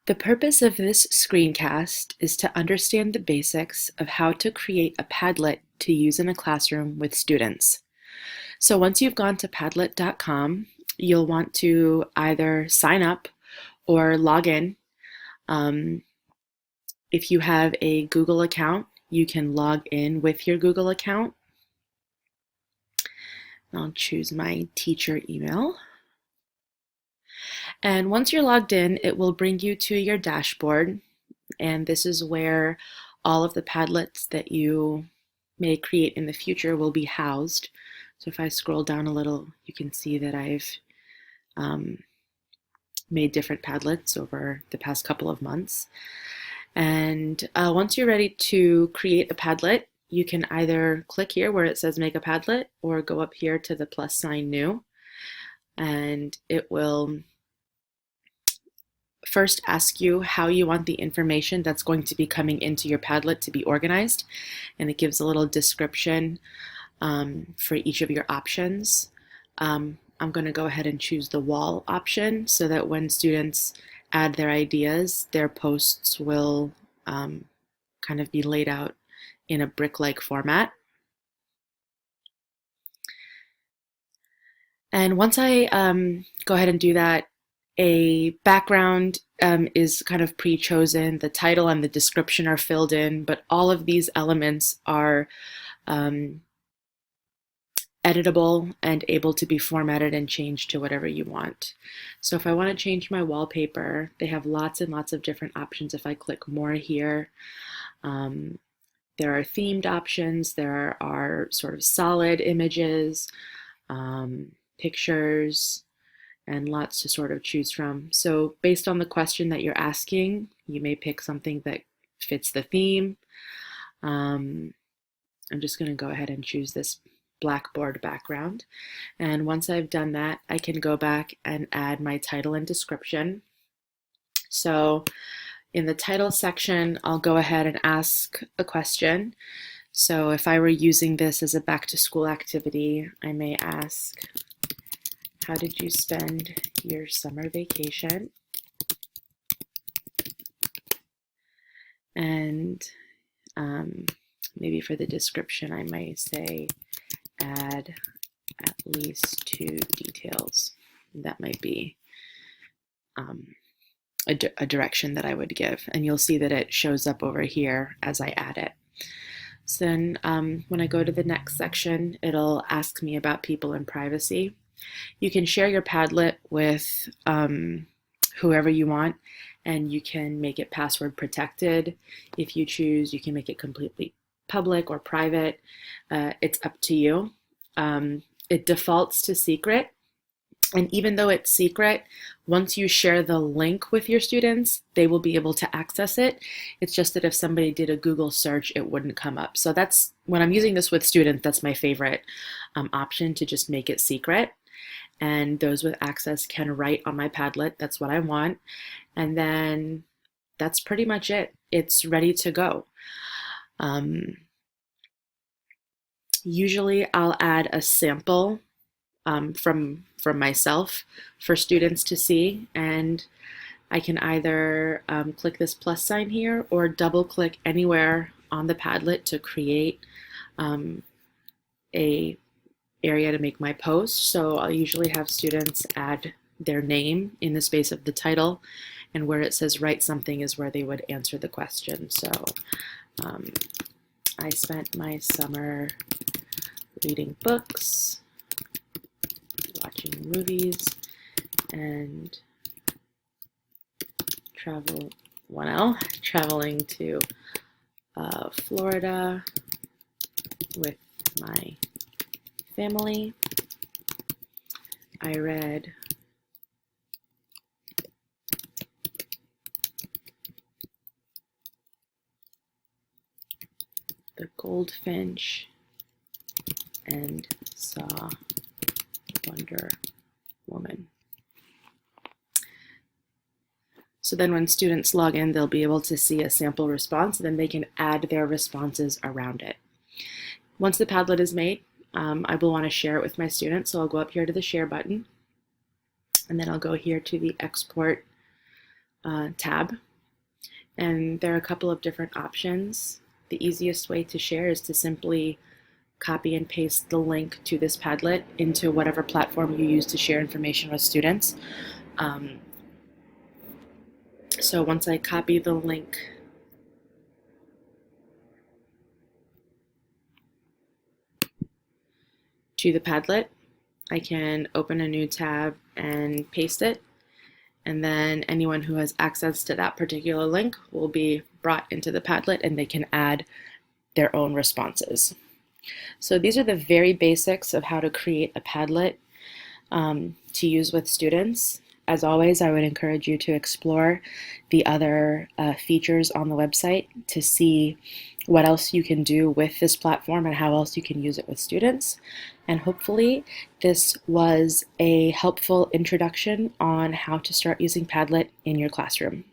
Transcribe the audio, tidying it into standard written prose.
The purpose of this screencast is to understand the basics of how to create a Padlet to use in a classroom with students. So once you've gone to Padlet.com, you'll want to either sign up or log in. Um, if you have a Google account, you can log in with your Google account. I'll choose my teacher email. And once you're logged in, it will bring you to your dashboard. And this is where all of the Padlets that you may create in the future will be housed. So if I scroll down a little, you can see that I've made different Padlets over the past couple of months. And once you're ready to create a Padlet, you can either click here where it says make a Padlet or go up here to the plus sign new. And it will first ask you how you want the information that's going to be coming into your Padlet to be organized. And it gives a little description for each of your options. I'm going to go ahead and choose the wall option so that when students add their ideas, their posts will kind of be laid out in a brick-like format. And once I go ahead and do that, a background is kind of pre-chosen. The title and the description are filled in, but all of these elements are editable and able to be formatted and changed to whatever you want. So if I want to change my wallpaper, they have lots and lots of different options. If I click more here, there are themed options, there are sort of solid images, pictures, and lots to sort of choose from. So based on the question that you're asking, you may pick something that fits the theme. I'm just going to go ahead and choose this Blackboard background. And once I've done that, I can go back and add my title and description. So in the title section, I'll go ahead and ask a question. So if I were using this as a back to school activity, I may ask, how did you spend your summer vacation? And maybe for the description, I might say, add at least 2 details. That might be a direction that I would give. And you'll see that it shows up over here as I add it. So then when I go to the next section, it'll ask me about people and privacy. You can share your Padlet with whoever you want, and you can make it password protected. If you choose, you can make it completely public or private. It's up to you. It defaults to secret. And even though it's secret, once you share the link with your students, they will be able to access it. It's just that if somebody did a Google search, it wouldn't come up. So that's, when I'm using this with students, that's my favorite option, to just make it secret. And those with access can write on my Padlet. That's what I want. And then that's pretty much it. It's ready to go. Usually I'll add a sample from myself for students to see, and I can either click this plus sign here or double click anywhere on the Padlet to create a area to make my post. So I'll usually have students add their name in the space of the title, and where it says write something is where they would answer the question. So I spent my summer reading books, watching movies, and traveling to Florida with my family. I read The Goldfinch and saw Wonder Woman. So then when students log in, they'll be able to see a sample response, and then they can add their responses around it. Once the Padlet is made, I will want to share it with my students, so I'll go up here to the share button, and then I'll go here to the export tab, and there are a couple of different options. The easiest way to share is to simply copy and paste the link to this Padlet into whatever platform you use to share information with students. Um, so once I copy the link to the Padlet, I can open a new tab and paste it, and then anyone who has access to that particular link will be brought into the Padlet and they can add their own responses. So these are the very basics of how to create a Padlet to use with students. As always, I would encourage you to explore the other features on the website to see what else you can do with this platform and how else you can use it with students. And hopefully this was a helpful introduction on how to start using Padlet in your classroom.